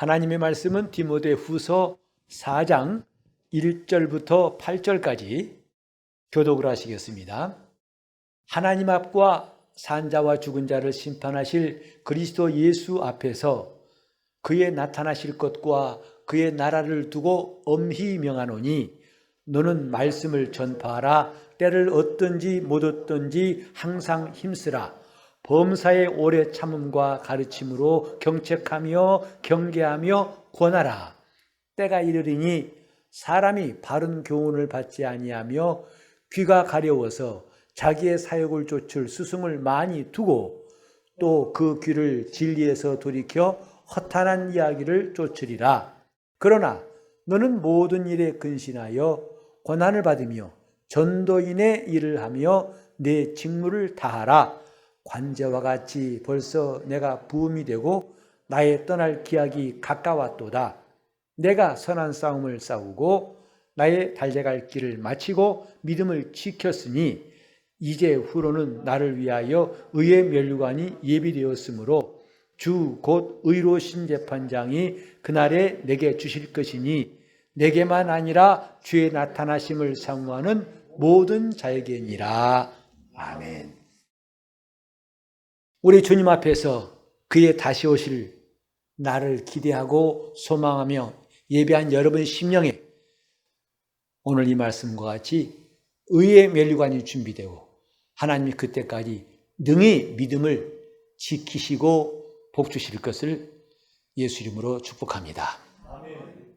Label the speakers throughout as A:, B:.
A: 하나님의 말씀은 디모데후서 4장 1절부터 8절까지 교독을 하시겠습니다. 하나님 앞과 산자와 죽은 자를 심판하실 그리스도 예수 앞에서 그의 나타나실 것과 그의 나라를 두고 엄히 명하노니 너는 말씀을 전파하라. 때를 얻든지 못 얻든지 항상 힘쓰라. 범사의 오래 참음과 가르침으로 경책하며 경계하며 권하라. 때가 이르리니 사람이 바른 교훈을 받지 아니하며 귀가 가려워서 자기의 사욕을 좇을 스승을 많이 두고 또 그 귀를 진리에서 돌이켜 허탄한 이야기를 좇으리라. 그러나 너는 모든 일에 근신하여 고난을 받으며 전도인의 일을 하며 내 직무를 다하라. 관제와 같이 벌써 내가 부음이 되고 나의 떠날 기약이 가까웠도다. 내가 선한 싸움을 싸우고 나의 달려갈 길을 마치고 믿음을 지켰으니 이제 후로는 나를 위하여 의의 면류관이 예비되었으므로 주 곧 의로우신 재판장이 그날에 내게 주실 것이니 내게만 아니라 주의 나타나심을 사모하는 모든 자에게니라. 아멘. 우리 주님 앞에서 그의 다시 오실 나를 기대하고 소망하며 예배한 여러분 심령에 오늘 이 말씀과 같이 의의 면류관이 준비되고 하나님이 그때까지 능히 믿음을 지키시고 복 주실 것을 예수 이름으로 축복합니다. 아멘.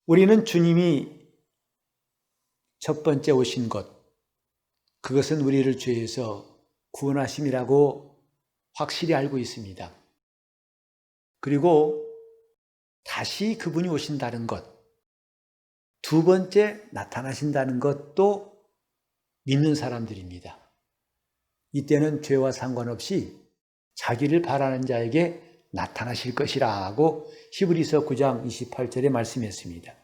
A: 우리는 주님이 첫 번째 오신 것, 그것은 우리를 죄에서 구원하심이라고 확실히 알고 있습니다. 그리고 다시 그분이 오신다는 것, 두 번째 나타나신다는 것도 믿는 사람들입니다. 이때는 죄와 상관없이 자기를 바라는 자에게 나타나실 것이라고 히브리서 9장 28절에 말씀했습니다.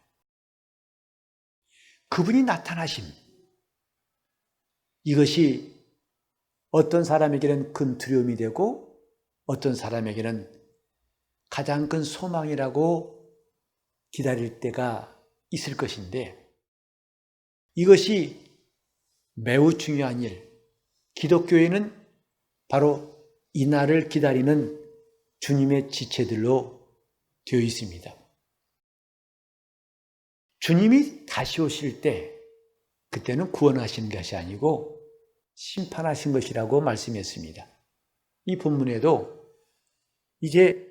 A: 그분이 나타나심, 이것이 어떤 사람에게는 큰 두려움이 되고 어떤 사람에게는 가장 큰 소망이라고 기다릴 때가 있을 것인데 이것이 매우 중요한 일, 기독교에는 바로 이 날을 기다리는 주님의 지체들로 되어 있습니다. 주님이 다시 오실 때 그때는 구원하시는 것이 아니고 심판하신 것이라고 말씀했습니다. 이 본문에도 이제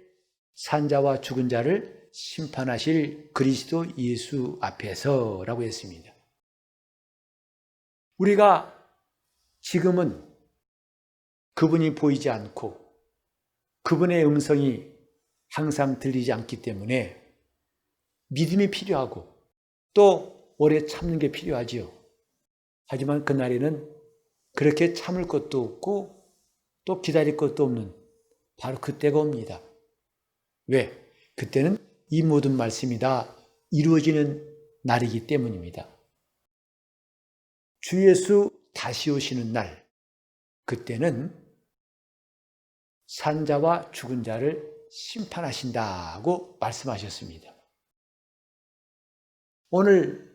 A: 산자와 죽은 자를 심판하실 그리스도 예수 앞에서라고 했습니다. 우리가 지금은 그분이 보이지 않고 그분의 음성이 항상 들리지 않기 때문에 믿음이 필요하고 또 오래 참는 게 필요하지요. 하지만 그날에는 그렇게 참을 것도 없고 또 기다릴 것도 없는 바로 그때가 옵니다. 왜? 그때는 이 모든 말씀이 다 이루어지는 날이기 때문입니다. 주 예수 다시 오시는 날, 그때는 산자와 죽은 자를 심판하신다고 말씀하셨습니다. 오늘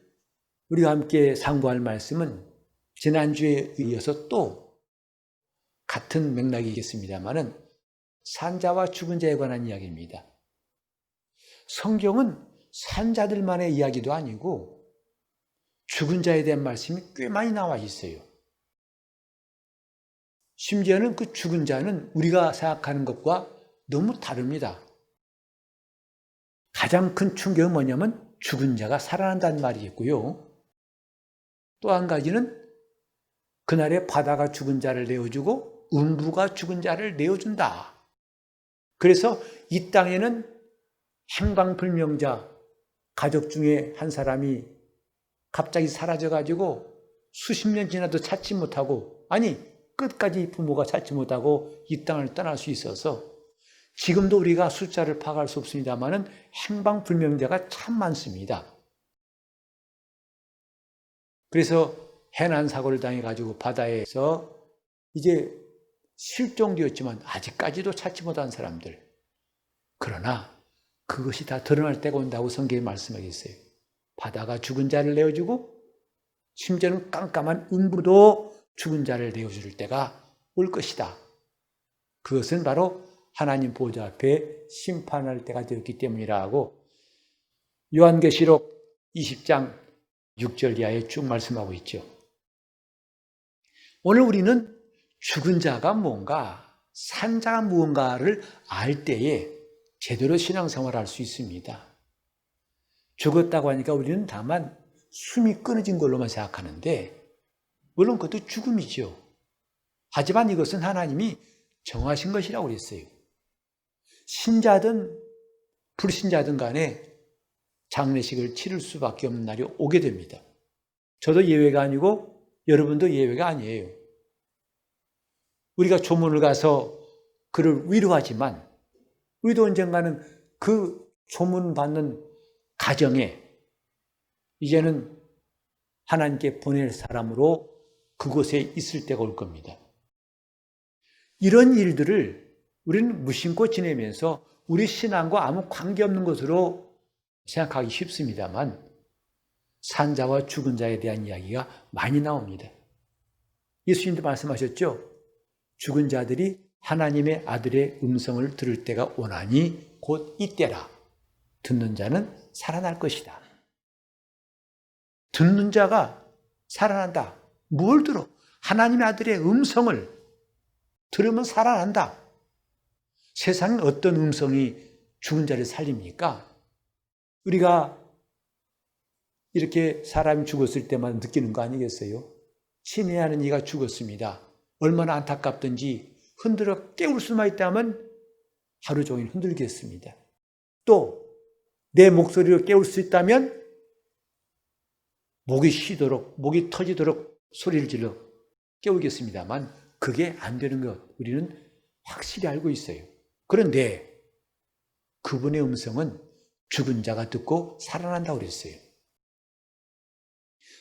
A: 우리가 함께 상고할 말씀은 지난주에 이어서 또 같은 맥락이겠습니다만은 산자와 죽은 자에 관한 이야기입니다. 성경은 산자들만의 이야기도 아니고 죽은 자에 대한 말씀이 꽤 많이 나와 있어요. 심지어는 그 죽은 자는 우리가 생각하는 것과 너무 다릅니다. 가장 큰 충격은 뭐냐면 죽은 자가 살아난다는 말이겠고요. 또 한 가지는 그날에 바다가 죽은 자를 내어주고 음부가 죽은 자를 내어준다. 그래서 이 땅에는 행방불명자 가족 중에 한 사람이 갑자기 사라져가지고 수십 년 지나도 찾지 못하고 아니 끝까지 부모가 찾지 못하고 이 땅을 떠날 수 있어서 지금도 우리가 숫자를 파악할 수 없습니다만은 행방불명자가 참 많습니다. 그래서 해난 사고를 당해가지고 바다에서 이제 실종되었지만 아직까지도 찾지 못한 사람들. 그러나 그것이 다 드러날 때가 온다고 성경이 말씀하겠어요. 바다가 죽은 자를 내어주고 심지어는 깜깜한 음부도 죽은 자를 내어줄 때가 올 것이다. 그것은 바로 하나님 보좌 앞에 심판할 때가 되었기 때문이라 하고 요한계시록 20장 6절 이하에 쭉 말씀하고 있죠. 오늘 우리는 죽은 자가 뭔가, 산 자가 무언가를 알 때에 제대로 신앙생활을 할 수 있습니다. 죽었다고 하니까 우리는 다만 숨이 끊어진 걸로만 생각하는데 물론 그것도 죽음이죠. 하지만 이것은 하나님이 정하신 것이라고 그랬어요. 신자든 불신자든 간에 장례식을 치를 수밖에 없는 날이 오게 됩니다. 저도 예외가 아니고 여러분도 예외가 아니에요. 우리가 조문을 가서 그를 위로하지만 우리도 언젠가는 그 조문 받는 가정에 이제는 하나님께 보낼 사람으로 그곳에 있을 때가 올 겁니다. 이런 일들을 우리는 무심코 지내면서 우리 신앙과 아무 관계없는 것으로 생각하기 쉽습니다만 산자와 죽은 자에 대한 이야기가 많이 나옵니다. 예수님도 말씀하셨죠. 죽은 자들이 하나님의 아들의 음성을 들을 때가 오나니 곧 이때라. 듣는 자는 살아날 것이다. 듣는 자가 살아난다. 뭘 들어? 하나님의 아들의 음성을 들으면 살아난다. 세상에 어떤 음성이 죽은 자를 살립니까? 우리가 이렇게 사람이 죽었을 때만 느끼는 거 아니겠어요? 친애하는 이가 죽었습니다. 얼마나 안타깝든지 흔들어 깨울 수만 있다면 하루 종일 흔들겠습니다. 또 내 목소리로 깨울 수 있다면 목이 쉬도록, 목이 터지도록 소리를 질러 깨우겠습니다만 그게 안 되는 것 우리는 확실히 알고 있어요. 그런데 그분의 음성은 죽은 자가 듣고 살아난다고 그랬어요.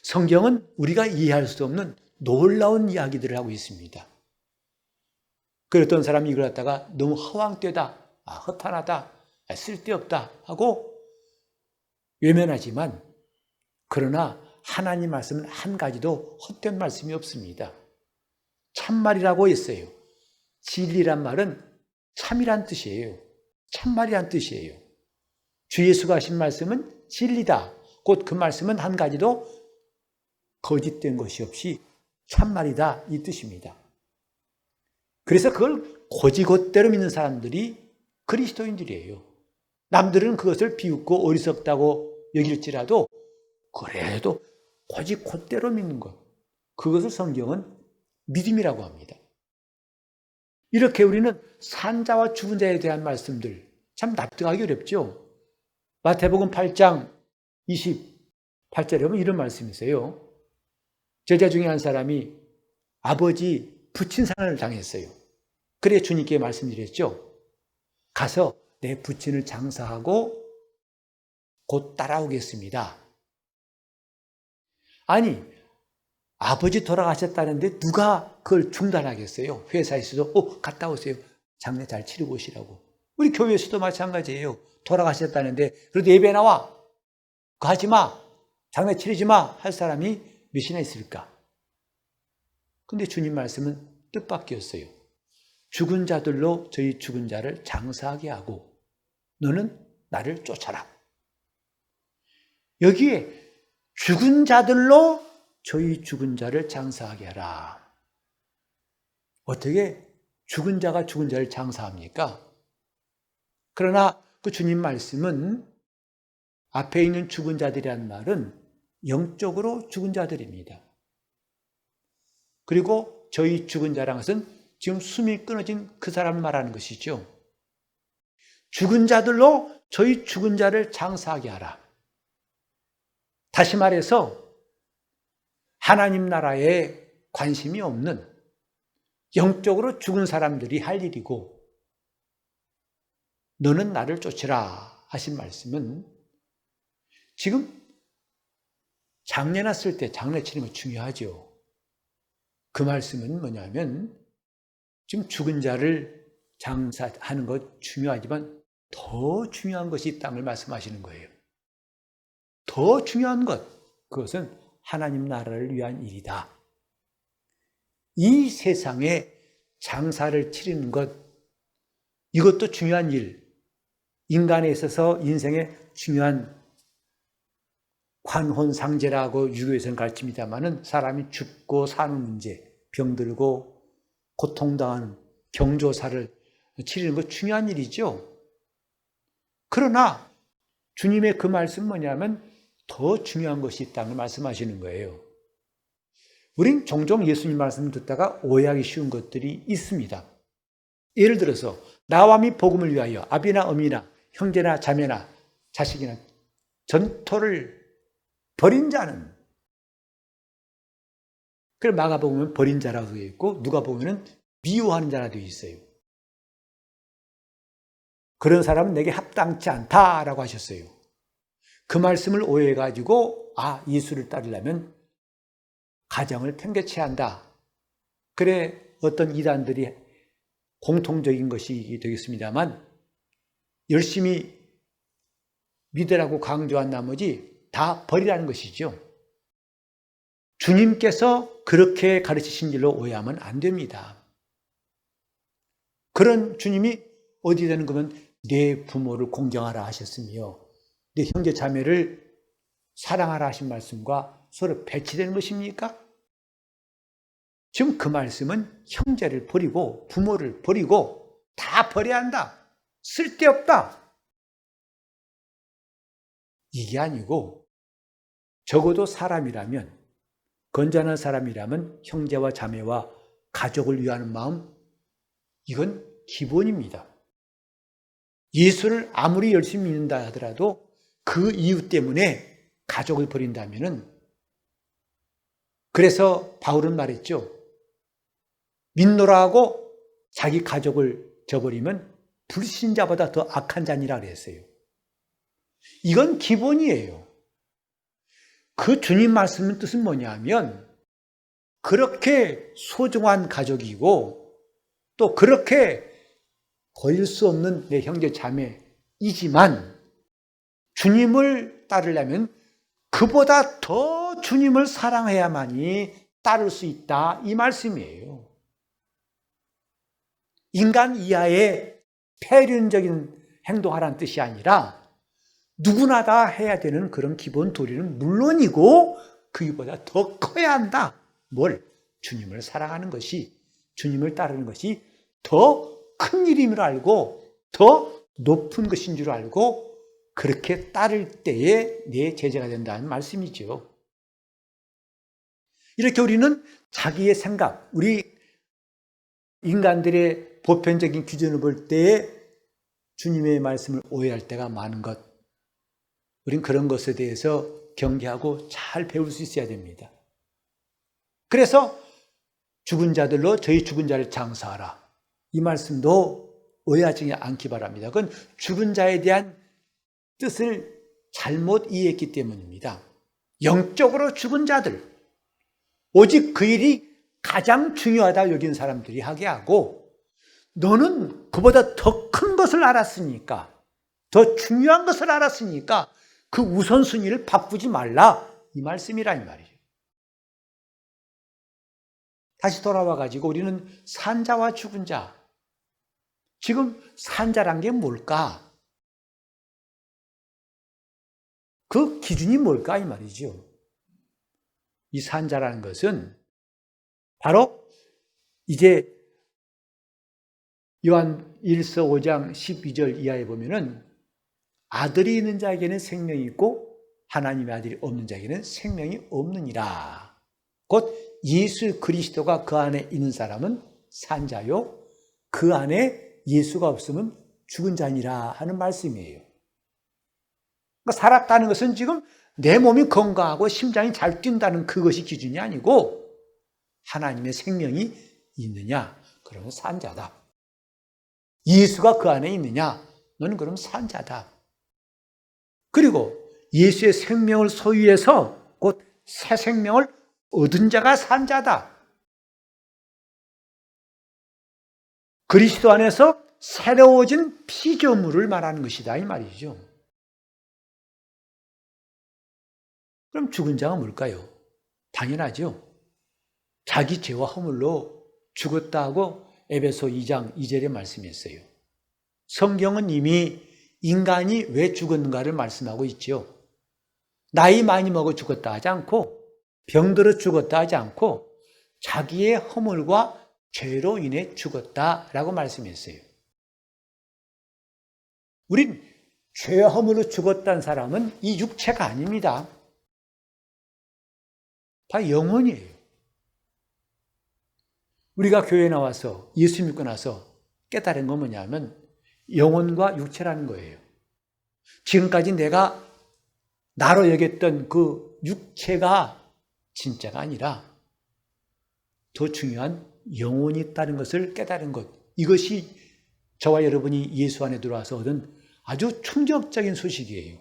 A: 성경은 우리가 이해할 수 없는 놀라운 이야기들을 하고 있습니다. 그랬던 사람이 이걸 갖다가 너무 허황되다, 허탄하다, 쓸데없다 하고 외면하지만 그러나 하나님 말씀은 한 가지도 헛된 말씀이 없습니다. 참말이라고 했어요. 진리란 말은 참이란 뜻이에요. 참말이란 뜻이에요. 주 예수가 하신 말씀은 진리다. 곧 그 말씀은 한 가지도 거짓된 것이 없이 참말이다 이 뜻입니다. 그래서 그걸 고지곳대로 믿는 사람들이 그리스도인들이에요. 남들은 그것을 비웃고 어리석다고 여길지라도 그래도 고지곳대로 믿는 것. 그것을 성경은 믿음이라고 합니다. 이렇게 우리는 산자와 죽은 자에 대한 말씀들 참 납득하기 어렵죠. 마태복음 8장 28절에 보면 이런 말씀이 있어요. 제자 중에 한 사람이 아버지 부친상을 당했어요. 그래 주님께 말씀드렸죠. 가서 내 부친을 장사하고 곧 따라오겠습니다. 아니 아버지 돌아가셨다는데 누가 그걸 중단하겠어요? 회사에서도 갔다 오세요. 장례 잘 치르고 오시라고. 우리 교회에서도 마찬가지예요. 돌아가셨다는데 그래도 예배 나와. 그거 하지 마. 장례 치르지 마. 할 사람이 몇이나 있을까? 근데 주님 말씀은 뜻밖이었어요. 죽은 자들로 저희 죽은 자를 장사하게 하고 너는 나를 쫓아라. 여기에 죽은 자들로 저희 죽은 자를 장사하게 하라. 어떻게 죽은 자가 죽은 자를 장사합니까? 그러나 그 주님 말씀은 앞에 있는 죽은 자들이란 말은 영적으로 죽은 자들입니다. 그리고 저희 죽은 자라는 것은 지금 숨이 끊어진 그 사람을 말하는 것이죠. 죽은 자들로 저희 죽은 자를 장사하게 하라. 다시 말해서 하나님 나라에 관심이 없는 영적으로 죽은 사람들이 할 일이고 너는 나를 쫓으라 하신 말씀은 지금 장례 났을 때 장례 치는 거 중요하죠. 그 말씀은 뭐냐면 지금 죽은 자를 장사하는 것 중요하지만 더 중요한 것이 있다는 걸 말씀하시는 거예요. 더 중요한 것, 그것은 하나님 나라를 위한 일이다. 이 세상에 장사를 치르는 것, 이것도 중요한 일, 인간에 있어서 인생의 중요한 관혼상제라고 유교에서는 가르칩니다마는 사람이 죽고 사는 문제, 병들고 고통당하는 경조사를 치르는 것 중요한 일이죠. 그러나 주님의 그 말씀은 뭐냐면 더 중요한 것이 있다는 걸 말씀하시는 거예요. 우린 종종 예수님 말씀을 듣다가 오해하기 쉬운 것들이 있습니다. 예를 들어서 나와 및 복음을 위하여 아비나 어미나 형제나 자매나 자식이나 전토를 버린 자는, 그래 마가복음은 버린 자라고 되어 있고 누가복음은 미워하는 자라고 되어 있어요. 그런 사람은 내게 합당치 않다라고 하셨어요. 그 말씀을 오해해가지고 예수를 따르려면 가정을 편개쳐야 한다. 그래 어떤 이단들이 공통적인 것이 되겠습니다만 열심히 믿으라고 강조한 나머지 다 버리라는 것이죠. 주님께서 그렇게 가르치신 일로 오해하면 안 됩니다. 그런 주님이 어디 되는 거면 내 부모를 공경하라 하셨으며 내 형제 자매를 사랑하라 하신 말씀과 서로 배치되는 것입니까? 지금 그 말씀은 형제를 버리고 부모를 버리고 다 버려야 한다. 쓸데없다. 이게 아니고 적어도 사람이라면, 건전한 사람이라면 형제와 자매와 가족을 위하는 마음, 이건 기본입니다. 예수를 아무리 열심히 믿는다 하더라도 그 이유 때문에 가족을 버린다면은, 그래서 바울은 말했죠. 믿노라 하고 자기 가족을 저버리면 불신자보다 더 악한 자니라 그랬어요. 이건 기본이에요. 그 주님 말씀의 뜻은 뭐냐면 그렇게 소중한 가족이고 또 그렇게 버릴 수 없는 내 형제 자매이지만 주님을 따르려면 그보다 더 주님을 사랑해야만이 따를 수 있다, 이 말씀이에요. 인간 이하의 폐륜적인 행동하라는 뜻이 아니라 누구나 다 해야 되는 그런 기본 도리는 물론이고 그보다 더 커야 한다. 뭘? 주님을 사랑하는 것이, 주님을 따르는 것이 더 큰 일임을 알고 더 높은 것인 줄 알고 그렇게 따를 때에 내 제자가 된다는 말씀이죠. 이렇게 우리는 자기의 생각, 우리 인간들의 보편적인 기준을 볼 때에 주님의 말씀을 오해할 때가 많은 것, 우린 그런 것에 대해서 경계하고 잘 배울 수 있어야 됩니다. 그래서 죽은 자들로 저희 죽은 자를 장사하라, 이 말씀도 오해하지 않기 바랍니다. 그건 죽은 자에 대한 뜻을 잘못 이해했기 때문입니다. 영적으로 죽은 자들, 오직 그 일이 가장 중요하다 여긴 사람들이 하게 하고, 너는 그보다 더 큰 것을 알았으니까, 더 중요한 것을 알았으니까 그 우선순위를 바꾸지 말라, 이 말씀이라 이 말이죠. 다시 돌아와가지고 우리는 산자와 죽은 자, 지금 산자란 게 뭘까? 그 기준이 뭘까 이 말이죠. 이 산자라는 것은 바로 이제 요한 1서 5장 12절 이하에 보면은 아들이 있는 자에게는 생명이 있고 하나님의 아들이 없는 자에게는 생명이 없느니라. 곧 예수 그리스도가 그 안에 있는 사람은 산자요, 그 안에 예수가 없으면 죽은 자니라 하는 말씀이에요. 그러니까 살았다는 것은 지금 내 몸이 건강하고 심장이 잘 뛴다는 그것이 기준이 아니고 하나님의 생명이 있느냐, 그러면 산자다. 예수가 그 안에 있느냐, 너는 그럼 산자다. 그리고 예수의 생명을 소유해서 곧 새 생명을 얻은 자가 산자다. 그리스도 안에서 새로워진 피조물을 말하는 것이다 이 말이죠. 그럼 죽은 자가 뭘까요? 당연하죠. 자기 죄와 허물로 죽었다 하고 에베소 2장 2절에 말씀했어요. 성경은 이미 인간이 왜 죽었는가를 말씀하고 있죠. 나이 많이 먹어 죽었다 하지 않고 병들어 죽었다 하지 않고 자기의 허물과 죄로 인해 죽었다라고 말씀했어요. 우린 죄와 허물로 죽었다는 사람은 이 육체가 아닙니다. 다 영혼이에요. 우리가 교회에 나와서 예수 믿고 나서 깨달은 건 뭐냐면 영혼과 육체라는 거예요. 지금까지 내가 나로 여겼던 그 육체가 진짜가 아니라 더 중요한 영혼이 있다는 것을 깨달은 것. 이것이 저와 여러분이 예수 안에 들어와서 얻은 아주 충격적인 소식이에요.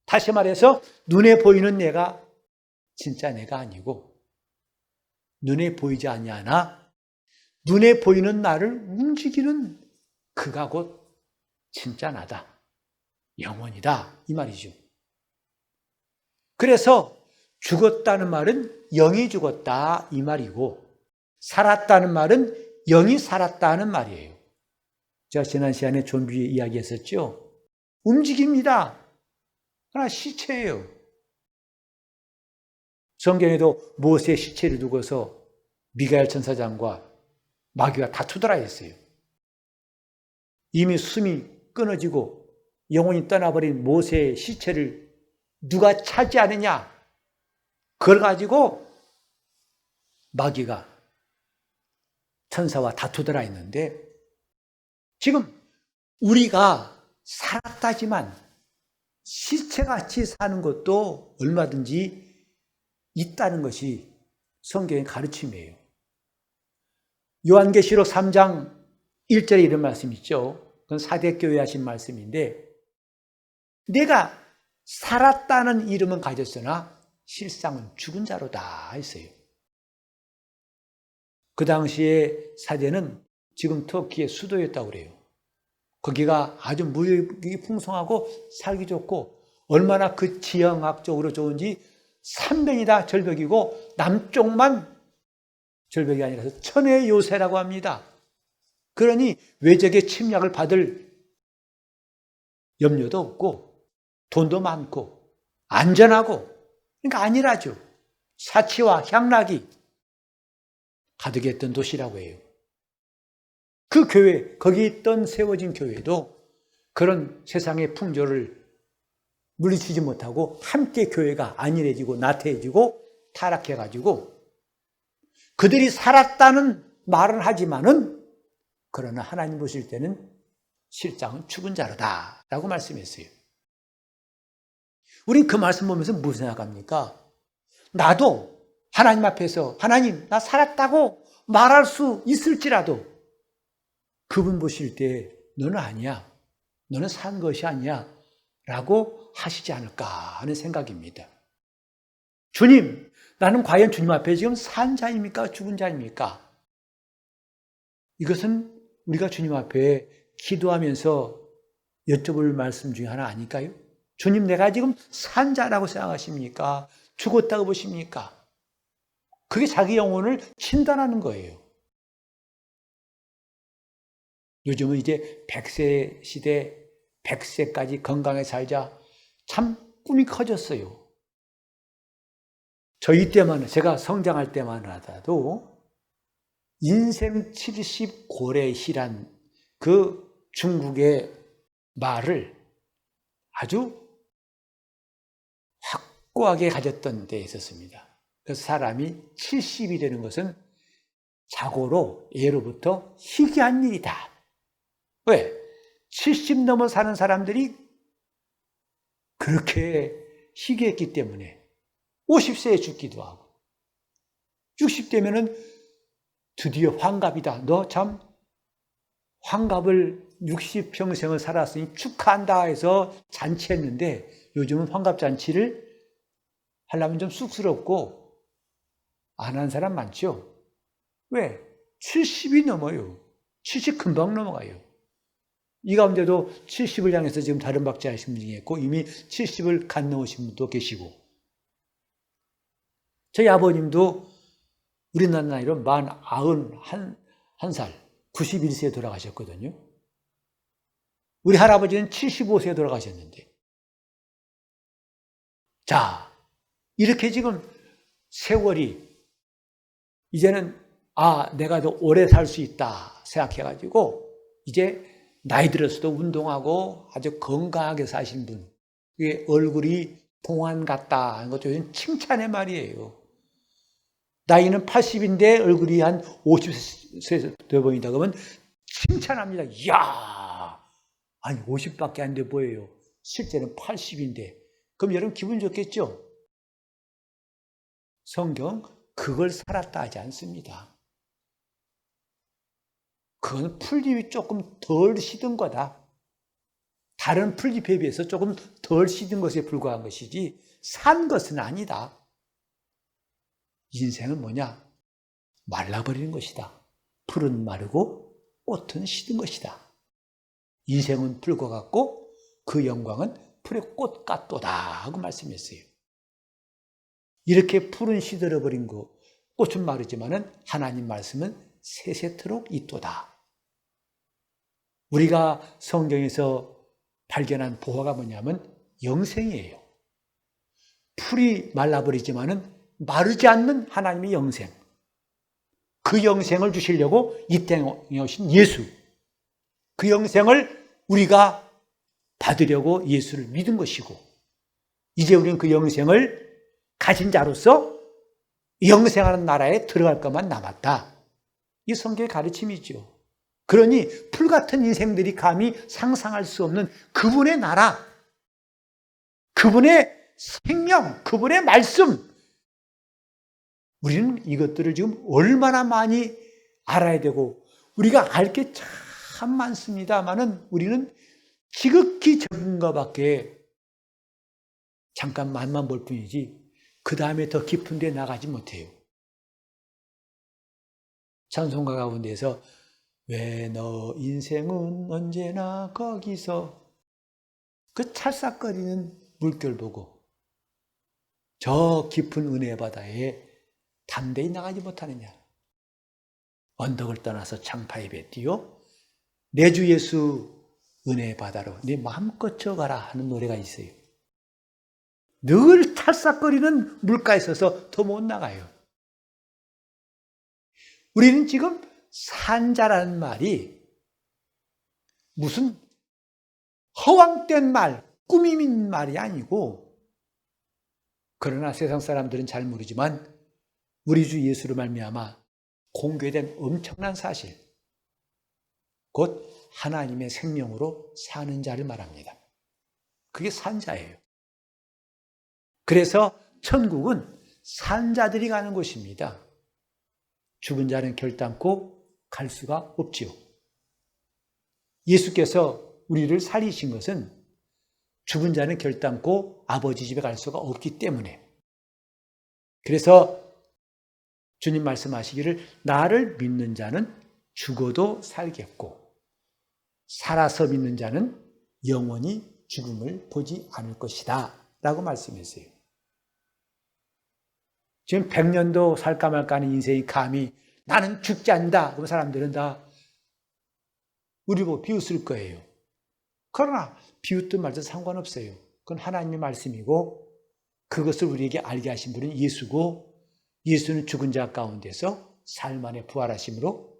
A: 다시 말해서 눈에 보이는 내가 진짜 내가 아니고 눈에 보이지 아니하나 눈에 보이는 나를 움직이는 그가 곧 진짜 나다. 영혼이다. 이 말이죠. 그래서 죽었다는 말은 영이 죽었다 이 말이고 살았다는 말은 영이 살았다는 말이에요. 제가 지난 시간에 좀비 이야기했었죠. 움직입니다. 그러나 시체예요. 성경에도 모세의 시체를 두고서 미가엘 천사장과 마귀가 다투더라 했어요. 이미 숨이 끊어지고 영혼이 떠나버린 모세의 시체를 누가 차지하느냐? 그걸 가지고 마귀가 천사와 다투더라 했는데 지금 우리가 살았다지만 시체같이 사는 것도 얼마든지 있다는 것이 성경의 가르침이에요. 요한계시록 3장 1절에 이런 말씀이 있죠. 그건 사대교회 하신 말씀인데 내가 살았다는 이름은 가졌으나 실상은 죽은 자로다 했어요. 그 당시에 사대는 지금 터키의 수도였다고 그래요. 거기가 아주 물이 풍성하고 살기 좋고 얼마나 그 지형학적으로 좋은지 3면이 다 절벽이고 남쪽만 절벽이 아니라서 천의 요새라고 합니다. 그러니 외적의 침략을 받을 염려도 없고 돈도 많고 안전하고 그러니까 안일하죠. 사치와 향락이 가득했던 도시라고 해요. 그 교회, 거기 있던 세워진 교회도 그런 세상의 풍조를 물리치지 못하고 함께 교회가 안일해지고 나태해지고 타락해가지고 그들이 살았다는 말은 하지만은 그러나 하나님 보실 때는 실상은 죽은 자로다 라고 말씀했어요. 우린 그 말씀 보면서 무슨 생각합니까? 나도 하나님 앞에서 하나님 나 살았다고 말할 수 있을지라도 그분 보실 때 너는 아니야. 너는 산 것이 아니야. 라고 하시지 않을까 하는 생각입니다. 주님, 나는 과연 주님 앞에 지금 산 자입니까? 죽은 자입니까? 이것은 우리가 주님 앞에 기도하면서 여쭤볼 말씀 중에 하나 아닐까요? 주님, 내가 지금 산 자라고 생각하십니까? 죽었다고 보십니까? 그게 자기 영혼을 진단하는 거예요. 요즘은 이제 100세 시대, 100세까지 건강하게 살자 참 꿈이 커졌어요. 저희 때만, 제가 성장할 때만 하더라도 인생 70고래시란 그 중국의 말을 아주 확고하게 가졌던 데 있었습니다. 그래서 사람이 70이 되는 것은 자고로 예로부터 희귀한 일이다. 왜? 70 넘어 사는 사람들이 그렇게 희귀했기 때문에 50세에 죽기도 하고 60대면은 드디어 환갑이다. 너 참 환갑을 60평생을 살았으니 축하한다 해서 잔치했는데 요즘은 환갑잔치를 하려면 좀 쑥스럽고 안 한 사람 많죠? 왜? 70이 넘어요. 70 금방 넘어가요. 이 가운데도 70을 향해서 지금 다른 박자 하신 분이 있고 이미 70을 간 넘으신 분도 계시고, 저희 아버님도 우리나라 나이로 만 91살, 91세에 돌아가셨거든요. 우리 할아버지는 75세에 돌아가셨는데, 자, 이렇게 지금 세월이 이제는 내가 더 오래 살 수 있다 생각해가지고 이제 나이 들어서도 운동하고 아주 건강하게 사신 분, 그게 얼굴이 봉환 같다 하는 것도 칭찬의 말이에요. 나이는 80인데 얼굴이 한 50세 돼 보인다 그러면 칭찬합니다. 이야, 아니 50밖에 안 돼 보여요. 실제는 80인데. 그럼 여러분 기분 좋겠죠? 성경 그걸 살았다 하지 않습니다. 그건 풀잎이 조금 덜 시든 거다. 다른 풀잎에 비해서 조금 덜 시든 것에 불과한 것이지 산 것은 아니다. 인생은 뭐냐? 말라버리는 것이다. 풀은 마르고 꽃은 시든 것이다. 인생은 풀과 같고 그 영광은 풀의 꽃 같도다 하고 말씀했어요. 이렇게 풀은 시들어버린 거, 꽃은 마르지만은 하나님 말씀은 세세토록 있도다. 우리가 성경에서 발견한 보화가 뭐냐면 영생이에요. 풀이 말라버리지만은 마르지 않는 하나님의 영생. 그 영생을 주시려고 이 땅에 오신 예수. 그 영생을 우리가 받으려고 예수를 믿은 것이고, 이제 우리는 그 영생을 가진 자로서 영생하는 나라에 들어갈 것만 남았다. 이 성경의 가르침이죠. 그러니 풀 같은 인생들이 감히 상상할 수 없는 그분의 나라, 그분의 생명, 그분의 말씀, 우리는 이것들을 지금 얼마나 많이 알아야 되고, 우리가 알 게 참 많습니다만은 우리는 지극히 적은 것밖에 잠깐 맛만 볼 뿐이지 그 다음에 더 깊은 데 나가지 못해요. 찬송가 가운데서 왜 너 인생은 언제나 거기서, 그 찰싹거리는 물결 보고 저 깊은 은혜 바다에 담대히 나가지 못하느냐. 언덕을 떠나서 장파입에 뛰어 내 주 예수 은혜 바다로 네 마음껏 져가라 하는 노래가 있어요. 늘 찰싹거리는 물가에 서서 더 못 나가요. 우리는 지금 산자라는 말이 무슨 허황된 말, 꾸밈인 말이 아니고, 그러나 세상 사람들은 잘 모르지만 우리 주 예수로 말미암아 공개된 엄청난 사실, 곧 하나님의 생명으로 사는 자를 말합니다. 그게 산자예요. 그래서 천국은 산자들이 가는 곳입니다. 죽은 자는 결단코 갈 수가 없지요. 예수께서 우리를 살리신 것은 죽은 자는 결단코 아버지 집에 갈 수가 없기 때문에, 그래서 주님 말씀하시기를 나를 믿는 자는 죽어도 살겠고 살아서 믿는 자는 영원히 죽음을 보지 않을 것이다 라고 말씀했어요. 지금 100년도 살까 말까 하는 인생이 감히 나는 죽지 않는다 그럼 사람들은 다 우리 보고 비웃을 거예요. 그러나 비웃든 말든 상관없어요. 그건 하나님의 말씀이고, 그것을 우리에게 알게 하신 분은 예수고, 예수는 죽은 자 가운데서 삶 안에 부활하심으로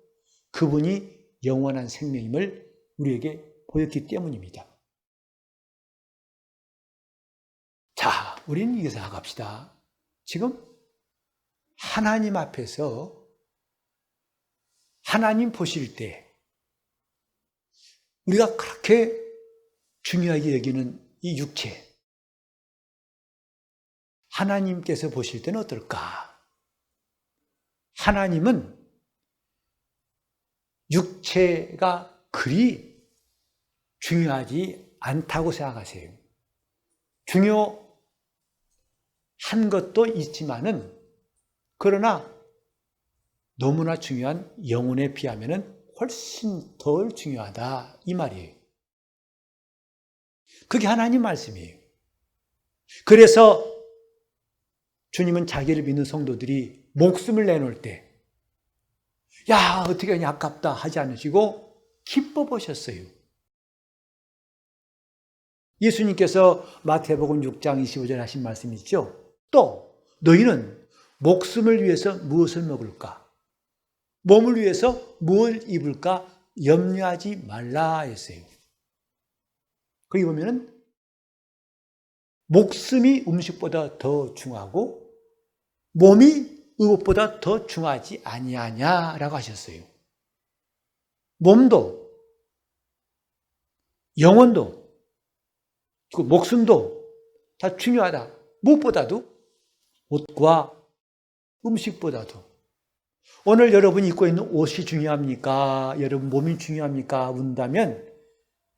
A: 그분이 영원한 생명임을 우리에게 보였기 때문입니다. 자, 우리는 이것을 나갑시다. 지금 하나님 앞에서 하나님 보실 때 우리가 그렇게 중요하게 여기는 이 육체, 하나님께서 보실 때는 어떨까? 하나님은 육체가 그리 중요하지 않다고 생각하세요. 중요한 것도 있지만은, 그러나 너무나 중요한 영혼에 비하면은 훨씬 덜 중요하다 이 말이에요. 그게 하나님 말씀이에요. 그래서 주님은 자기를 믿는 성도들이 목숨을 내놓을 때 야, 어떻게 하냐, 아깝다 하지 않으시고 기뻐 보셨어요. 예수님께서 마태복음 6장 25절 하신 말씀이 있죠. 또 너희는 목숨을 위해서 무엇을 먹을까? 몸을 위해서 무엇을 입을까? 염려하지 말라 했어요. 거기 보면은 목숨이 음식보다 더 중하고 몸이 의복보다 더 중하지 아니하냐라고 하셨어요. 몸도 영혼도 그 목숨도 다 중요하다. 무엇보다도 옷과 음식보다도. 오늘 여러분이 입고 있는 옷이 중요합니까? 여러분 몸이 중요합니까? 묻는다면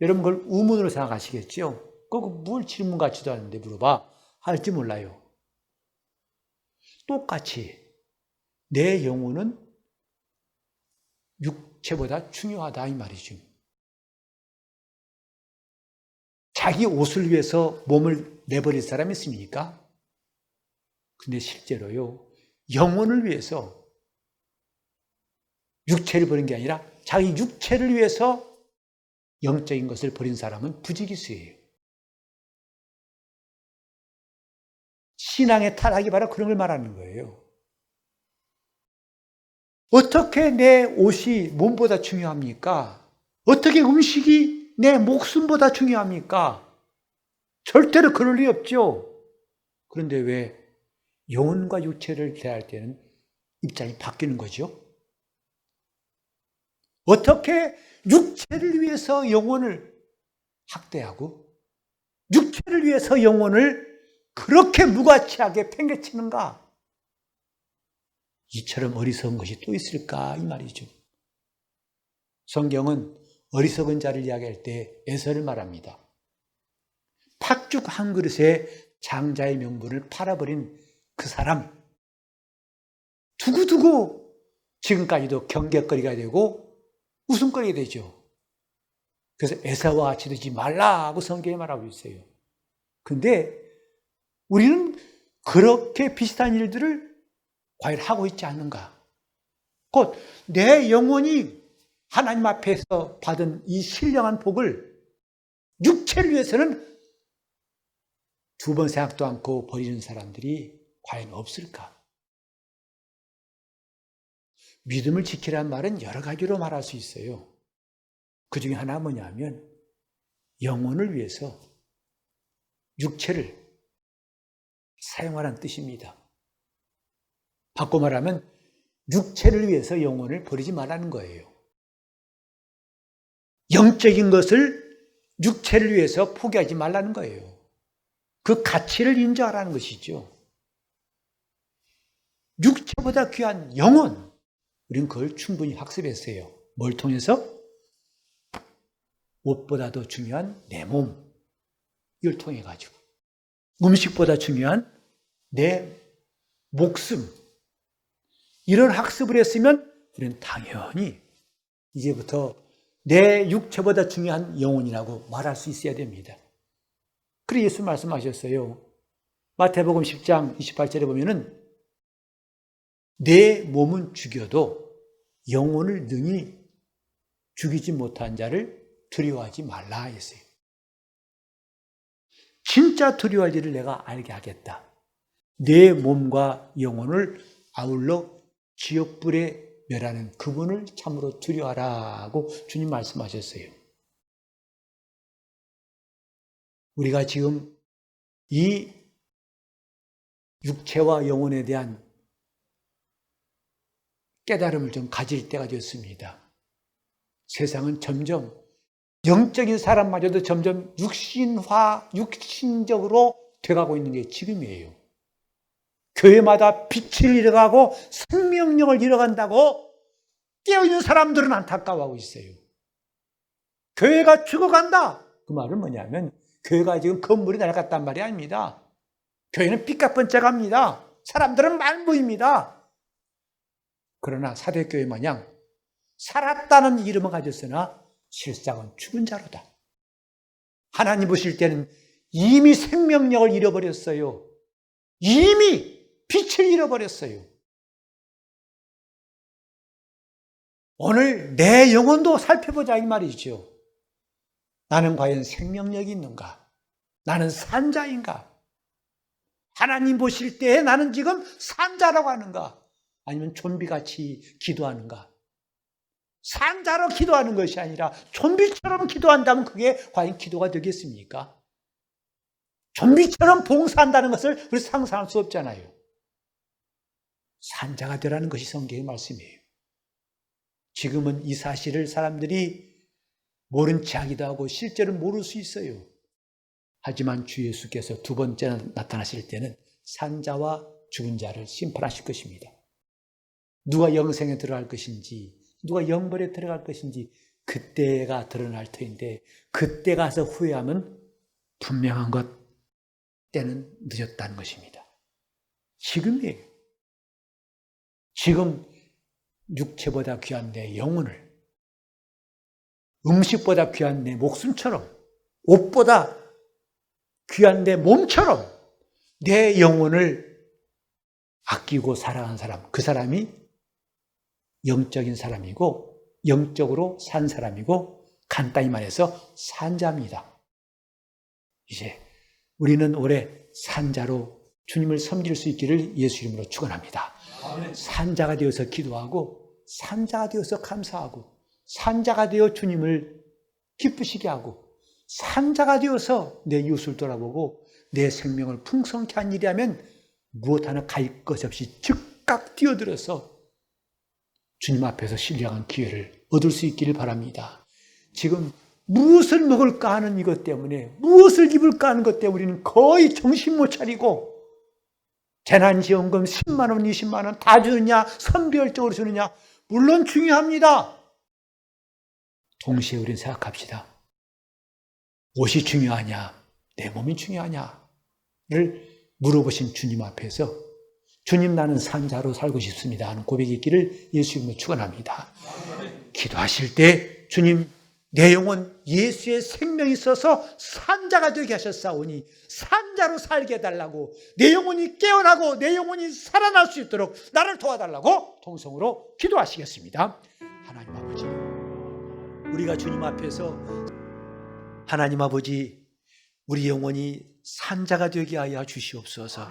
A: 여러분 그걸 의문으로 생각하시겠죠? 그거 뭘 질문 같지도 않은데 물어봐. 할지 몰라요. 똑같이 내 영혼은 육체보다 중요하다 이 말이죠. 자기 옷을 위해서 몸을 내버릴 사람이 있습니까? 근데 실제로요, 영혼을 위해서 육체를 버린 게 아니라 자기 육체를 위해서 영적인 것을 버린 사람은 부지기수예요. 신앙의 타락이 바로 그런 걸 말하는 거예요. 어떻게 내 옷이 몸보다 중요합니까? 어떻게 음식이 내 목숨보다 중요합니까? 절대로 그럴 리 없죠. 그런데 왜 영혼과 육체를 대할 때는 입장이 바뀌는 거죠? 어떻게 육체를 위해서 영혼을 학대하고 육체를 위해서 영혼을 그렇게 무가치하게 팽개치는가? 이처럼 어리석은 것이 또 있을까? 이 말이죠. 성경은 어리석은 자를 이야기할 때 에서를 말합니다. 팥죽 한 그릇에 장자의 명분을 팔아버린 그 사람, 두고두고 지금까지도 경계거리가 되고 웃음거리가 되죠. 그래서 에서와 같이 되지 말라고 성경에 말하고 있어요. 근데 우리는 그렇게 비슷한 일들을 과연 하고 있지 않는가? 곧 내 영혼이 하나님 앞에서 받은 이 신령한 복을 육체를 위해서는 두 번 생각도 않고 버리는 사람들이 과연 없을까? 믿음을 지키라는 말은 여러 가지로 말할 수 있어요. 그 중에 하나가 뭐냐면 영혼을 위해서 육체를 사용하라는 뜻입니다. 바꿔 말하면 육체를 위해서 영혼을 버리지 말라는 거예요. 영적인 것을 육체를 위해서 포기하지 말라는 거예요. 그 가치를 인정하라는 것이죠. 육체보다 귀한 영혼, 우리는 그걸 충분히 학습했어요. 뭘 통해서? 옷보다도 중요한 내 몸, 이걸 통해 가지고 음식보다 중요한 내 목숨, 이런 학습을 했으면 우리는 당연히 이제부터 내 육체보다 중요한 영혼이라고 말할 수 있어야 됩니다. 그래서 예수 말씀하셨어요. 마태복음 10장 28절에 보면은 내 몸은 죽여도 영혼을 능히 죽이지 못한 자를 두려워하지 말라 했어요. 진짜 두려워할 일을 내가 알게 하겠다. 내 몸과 영혼을 아울러 지옥불에 멸하는 그분을 참으로 두려워하라고 주님 말씀하셨어요. 우리가 지금 이 육체와 영혼에 대한 깨달음을 좀 가질 때가 되었습니다. 세상은 점점 영적인 사람마저도 점점 육신적으로 돼가고 있는 게 지금이에요. 교회마다 빛을 잃어가고 생명력을 잃어간다고 깨어있는 사람들은 안타까워하고 있어요. 교회가 죽어간다. 그 말은 뭐냐면 교회가 지금 건물이 낡았단 말이 아닙니다. 교회는 삐까뻔쩍합니다. 사람들은 말보입니다. 그러나 사대교회 마냥 살았다는 이름을 가졌으나 실상은 죽은 자로다. 하나님 보실 때는 이미 생명력을 잃어버렸어요. 이미 빛을 잃어버렸어요. 오늘 내 영혼도 살펴보자 이 말이죠. 나는 과연 생명력이 있는가? 나는 산자인가? 하나님 보실 때 나는 지금 산자라고 하는가? 아니면 좀비같이 기도하는가? 산자로 기도하는 것이 아니라 좀비처럼 기도한다면 그게 과연 기도가 되겠습니까? 좀비처럼 봉사한다는 것을 우리 상상할 수 없잖아요. 산자가 되라는 것이 성경의 말씀이에요. 지금은 이 사실을 사람들이 모른 척하기도 하고 실제로 모를 수 있어요. 하지만 주 예수께서 두 번째 나타나실 때는 산자와 죽은 자를 심판하실 것입니다. 누가 영생에 들어갈 것인지, 누가 영벌에 들어갈 것인지 그때가 드러날 터인데, 그때 가서 후회하면 분명한 것, 때는 늦었다는 것입니다. 지금이에요. 지금 육체보다 귀한 내 영혼을, 음식보다 귀한 내 목숨처럼, 옷보다 귀한 내 몸처럼 내 영혼을 아끼고 사랑하는 사람, 그 사람이 영적인 사람이고 영적으로 산 사람이고 간단히 말해서 산자입니다. 이제 우리는 올해 산자로 주님을 섬길 수 있기를 예수 이름으로 축원합니다. 산자가 되어서 기도하고 산자가 되어서 감사하고 산자가 되어 주님을 기쁘시게 하고 산자가 되어서 내 이웃을 돌아보고 내 생명을 풍성케 한 일이라면 무엇 하나 가릴 것 없이 즉각 뛰어들어서 주님 앞에서 신령한 기회를 얻을 수 있기를 바랍니다. 지금 무엇을 먹을까 하는 이것 때문에, 무엇을 입을까 하는 것 때문에 우리는 거의 정신 못 차리고 재난지원금 10만 원, 20만 원 다 주느냐, 선별적으로 주느냐, 물론 중요합니다. 동시에 우리는 생각합시다. 옷이 중요하냐, 내 몸이 중요하냐를 물어보신 주님 앞에서 주님, 나는 산자로 살고 싶습니다 하는 고백이 있기를 예수 이름으로 축원합니다. 기도하실 때 주님, 내 영혼 예수의 생명이 있어서 산자가 되게 하셨사오니 산자로 살게 해달라고, 내 영혼이 깨어나고 내 영혼이 살아날 수 있도록 나를 도와달라고 통성으로 기도하시겠습니다. 하나님 아버지, 우리가 주님 앞에서 하나님 아버지, 우리 영혼이 산자가 되게 하여 주시옵소서.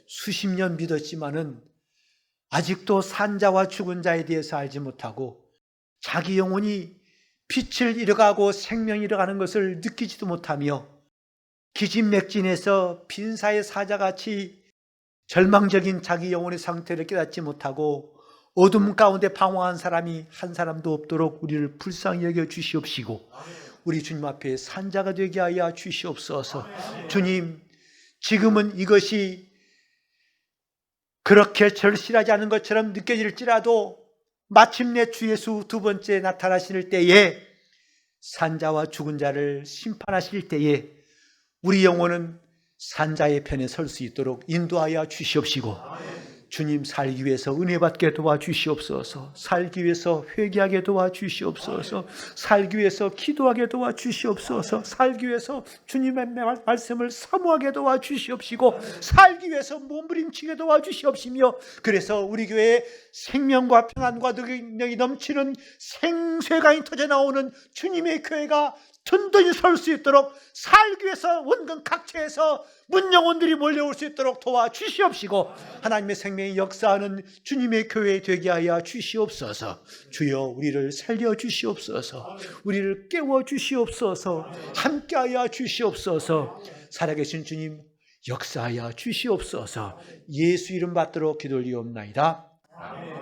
A: 수십 년 믿었지만은 아직도 산자와 죽은 자에 대해서 알지 못하고 자기 영혼이 빛을 잃어가고 생명이 잃어가는 것을 느끼지도 못하며 기진맥진해서 빈사의 사자같이 절망적인 자기 영혼의 상태를 깨닫지 못하고 어둠 가운데 방황한 사람이 한 사람도 없도록 우리를 불쌍히 여겨 주시옵시고 우리 주님 앞에 산자가 되게 하여 주시옵소서. 주님, 지금은 이것이 그렇게 절실하지 않은 것처럼 느껴질지라도 마침내 주 예수 두 번째 나타나실 때에 산자와 죽은 자를 심판하실 때에 우리 영혼은 산자의 편에 설 수 있도록 인도하여 주시옵시고 주님, 살기 위해서 은혜 받게 도와주시옵소서. 살기 위해서 회개하게 도와주시옵소서. 살기 위해서 기도하게 도와주시옵소서. 살기 위해서 주님의 말씀을 사모하게 도와주시옵시고 살기 위해서 몸부림치게 도와주시옵시며 그래서 우리 교회에 생명과 평안과 능력이 넘치는 생쇄강이 터져나오는 주님의 교회가 든든히 설 수 있도록 살기 위해서 원근 각처에서 문영혼들이 몰려올 수 있도록 도와주시옵시고 하나님의 생명이 역사하는 주님의 교회 되게 하여 주시옵소서. 주여, 우리를 살려주시옵소서. 우리를 깨워주시옵소서. 함께하여 주시옵소서. 살아계신 주님, 역사하여 주시옵소서. 예수 이름 받들어 기도 올리옵나이다. 아멘.